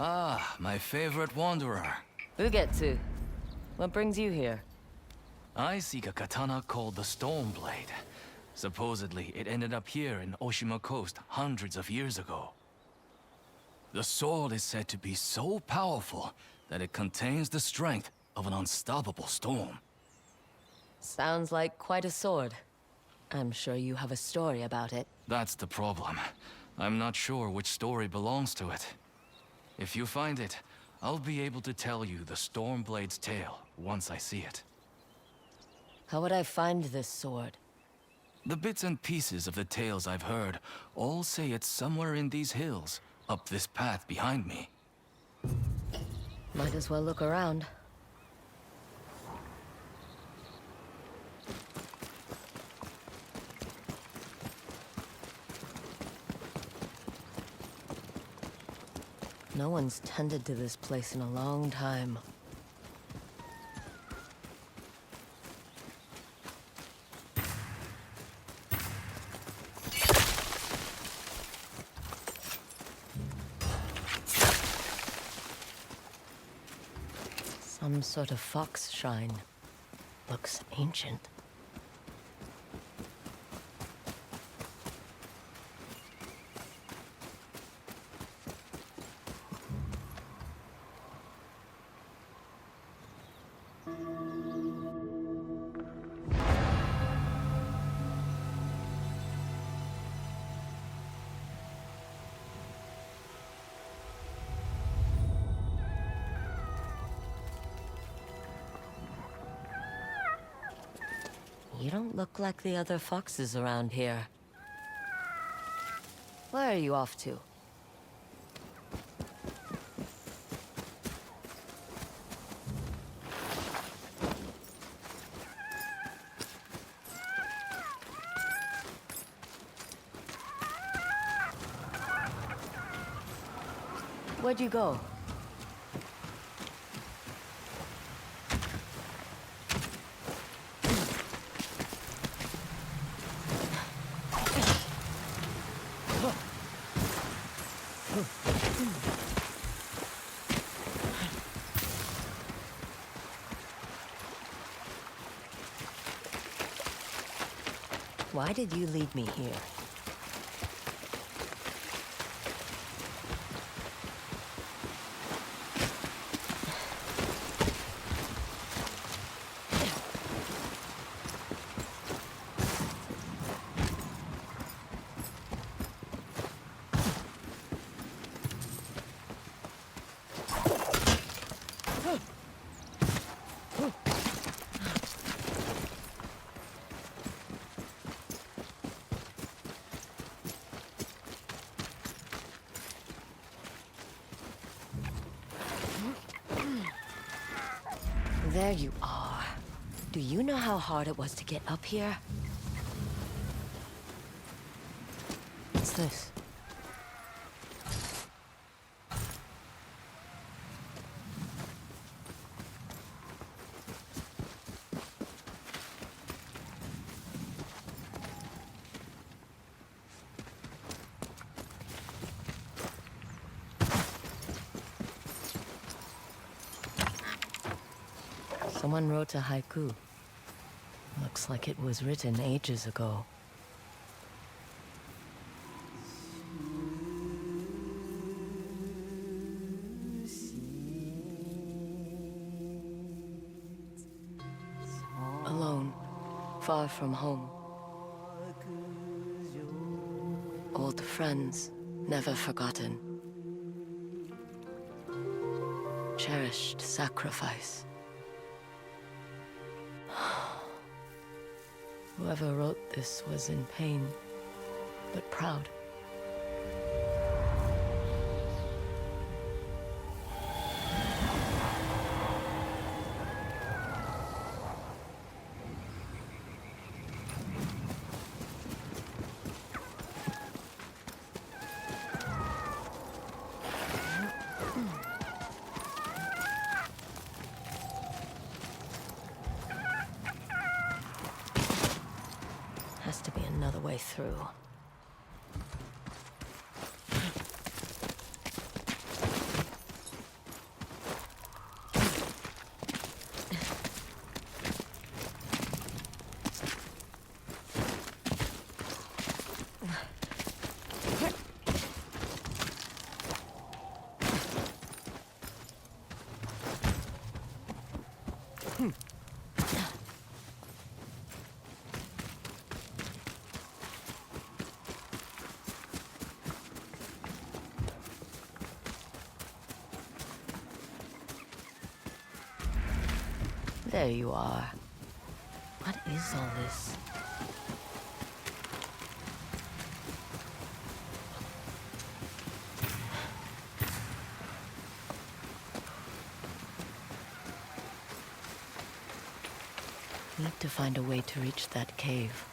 Ah, my favorite wanderer. Ugetsu, what brings you here? I seek a katana called the Stormblade. Supposedly, it ended up here in Oshima Coast hundreds of years ago. The sword is said to be so powerful that it contains the strength of an unstoppable storm. Sounds like quite a sword. I'm sure you have a story about it. That's the problem. I'm not sure which story belongs to it. If you find it, I'll be able to tell you the Stormblade's tale once I see it. How would I find this sword? The bits and pieces of the tales I've heard all say it's somewhere in these hills, up this path behind me. Might as well look around. No one's tended to this place in a long time. Some sort of fox shrine. Looks ancient. You don't look like the other foxes around here. Where are you off to? Where'd you go? Why did you lead me here? There you are. Do you know how hard it was to get up here? What's this? Someone wrote a haiku. Looks like it was written ages ago. Alone, far from home. Old friends, never forgotten. Cherished sacrifice. Whoever wrote this was in pain, but proud. Has to be another way through. There you are. What is all this? Need to find a way to reach that cave.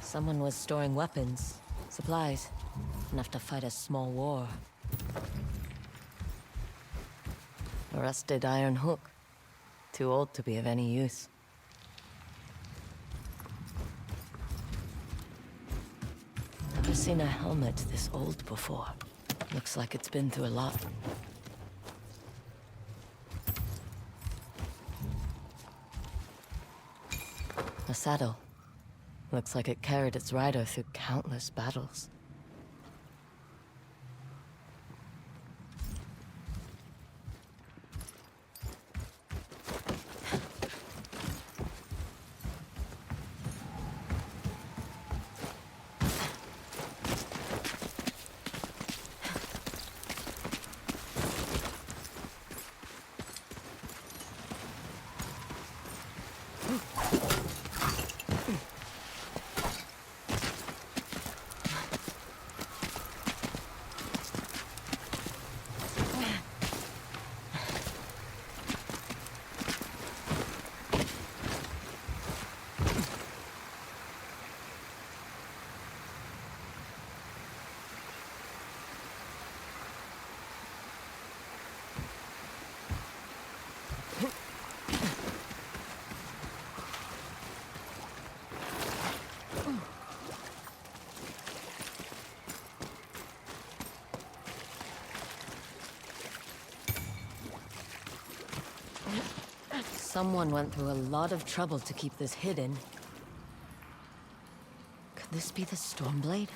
Someone was storing weapons, supplies, enough to fight a small war. A rusted iron hook. Too old to be of any use. Never seen a helmet this old before. Looks like it's been through a lot. A saddle. Looks like it carried its rider through countless battles. Someone went through a lot of trouble to keep this hidden. Could this be the Stormblade?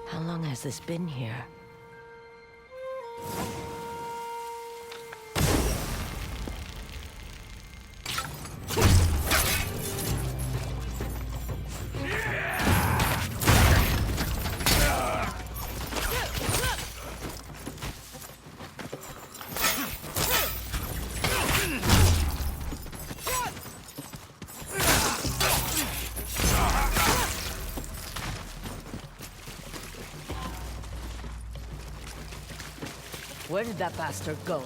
How long has this been here? Where did that bastard go?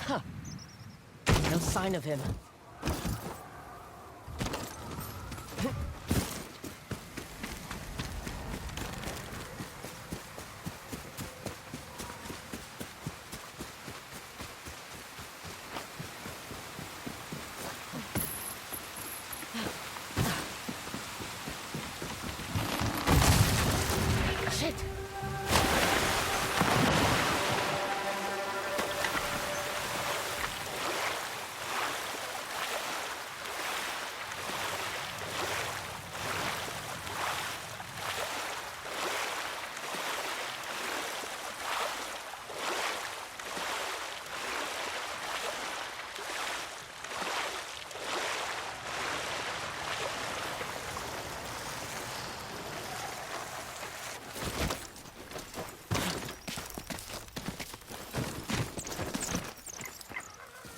Huh. No sign of him. Shit!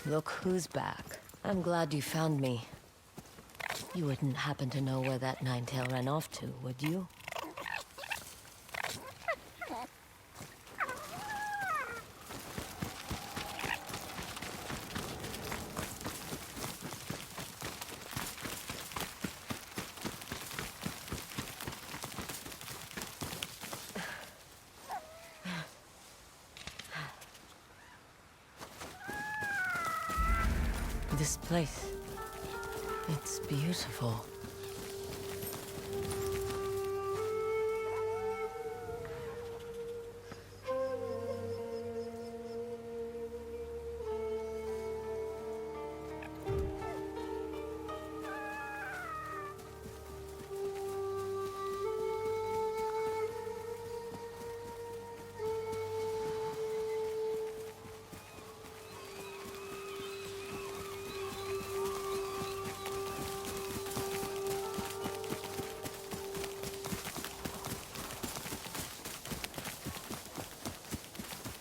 Look who's back. I'm glad you found me. You wouldn't happen to know where that nine-tail ran off to, would you? This place, it's beautiful.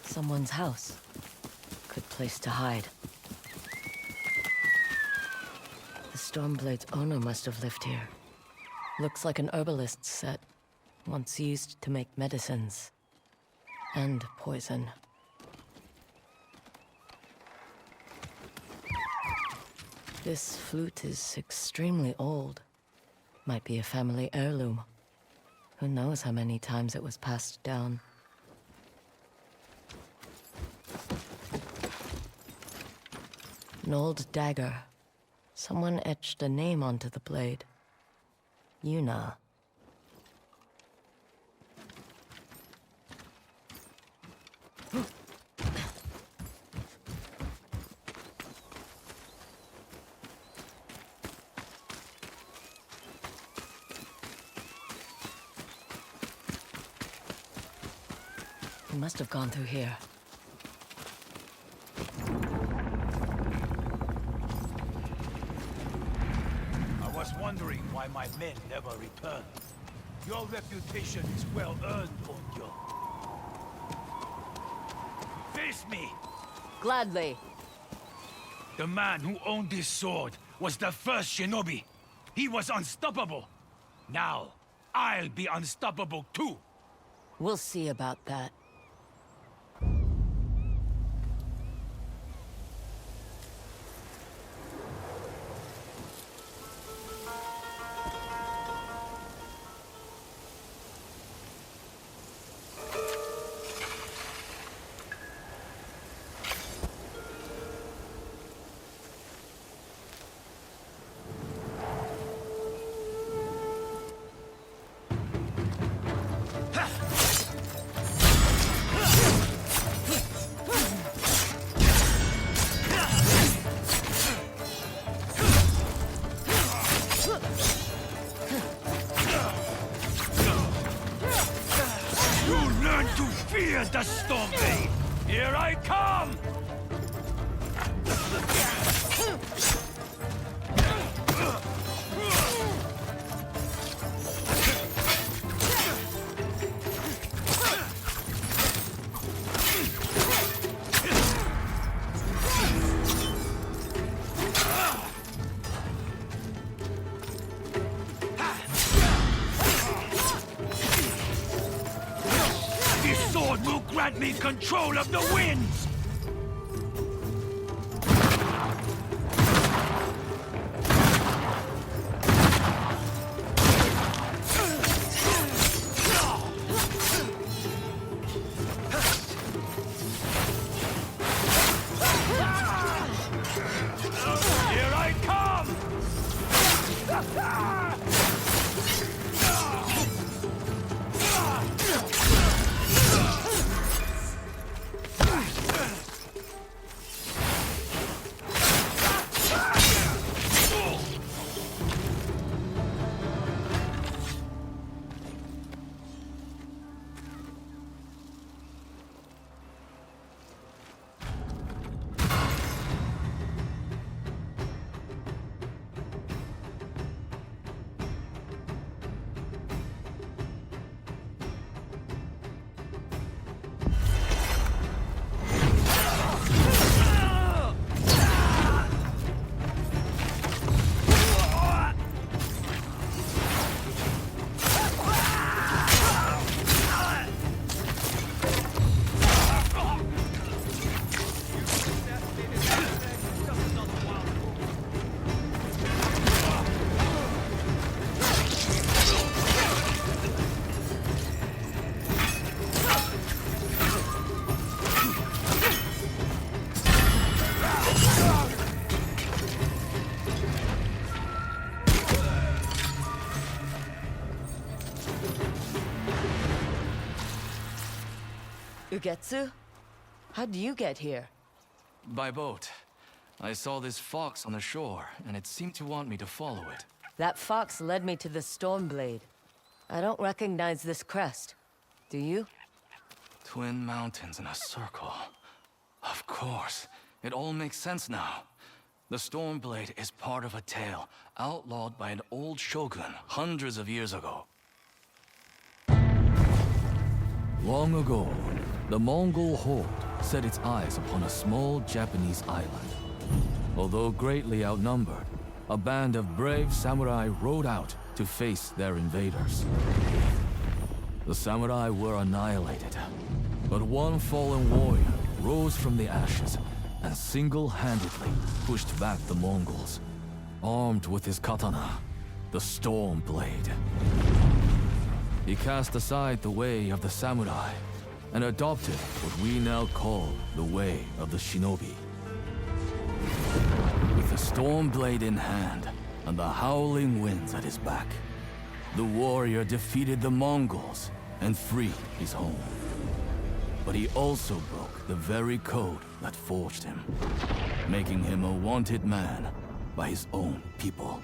Someone's house. Good place to hide. The Stormblade's owner must have lived here. Looks like an herbalist's set, once used to make medicines. And poison. This flute is extremely old. Might be a family heirloom. Who knows how many times it was passed down. An old dagger. Someone etched a name onto the blade. Yuna. He must have gone through here. Wondering why my men never return. Your reputation is well earned, Onyo. Face me! Gladly. The man who owned this sword was the first shinobi. He was unstoppable. Now, I'll be unstoppable too. We'll see about that. Fear the Stormblade! Here I come! This sword will grant me control of the winds! Here I come! Ugetsu? How'd you get here? By boat. I saw this fox on the shore, and it seemed to want me to follow it. That fox led me to the Stormblade. I don't recognize this crest. Do you? Twin mountains in a circle. Of course. It all makes sense now. The Stormblade is part of a tale outlawed by an old shogun hundreds of years ago. Long ago, the Mongol horde set its eyes upon a small Japanese island. Although greatly outnumbered, a band of brave samurai rode out to face their invaders. The samurai were annihilated, but one fallen warrior rose from the ashes and single-handedly pushed back the Mongols, armed with his katana, the Stormblade. He cast aside the way of the samurai and adopted what we now call the way of the shinobi. With the Stormblade in hand and the howling winds at his back, the warrior defeated the Mongols and freed his home. But he also broke the very code that forged him, making him a wanted man by his own people.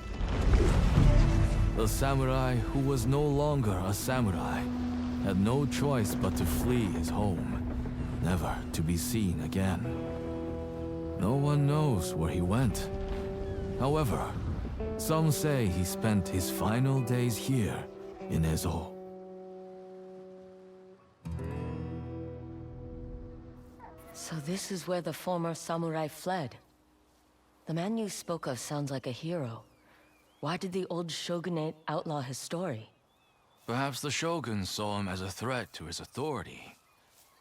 The samurai who was no longer a samurai had no choice but to flee his home, never to be seen again. No one knows where he went. However, some say he spent his final days here in Ezo. So this is where the former samurai fled. The man you spoke of sounds like a hero. Why did the old shogunate outlaw his story? Perhaps the shogun saw him as a threat to his authority.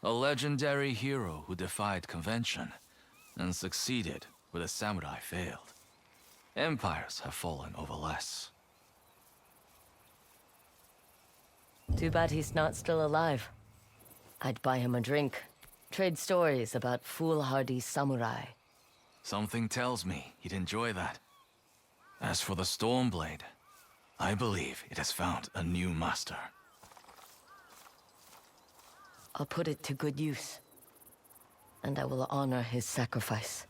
A legendary hero who defied convention and succeeded where the samurai failed. Empires have fallen over less. Too bad he's not still alive. I'd buy him a drink. Trade stories about foolhardy samurai. Something tells me he'd enjoy that. As for the Stormblade, I believe it has found a new master. I'll put it to good use. And I will honor his sacrifice.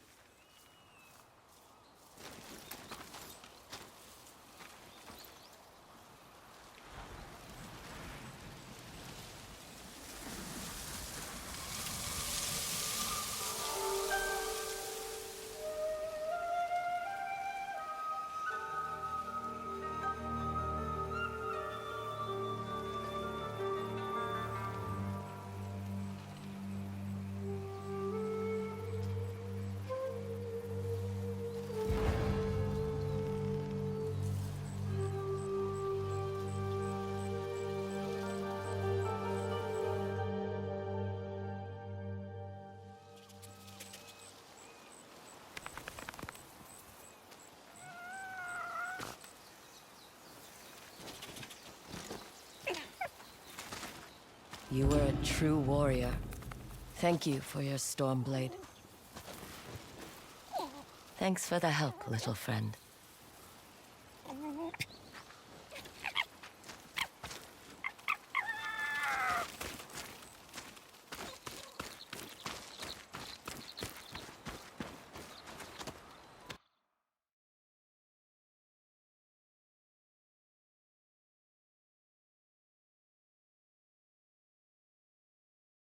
You were a true warrior. Thank you for your Stormblade. Thanks for the help, little friend.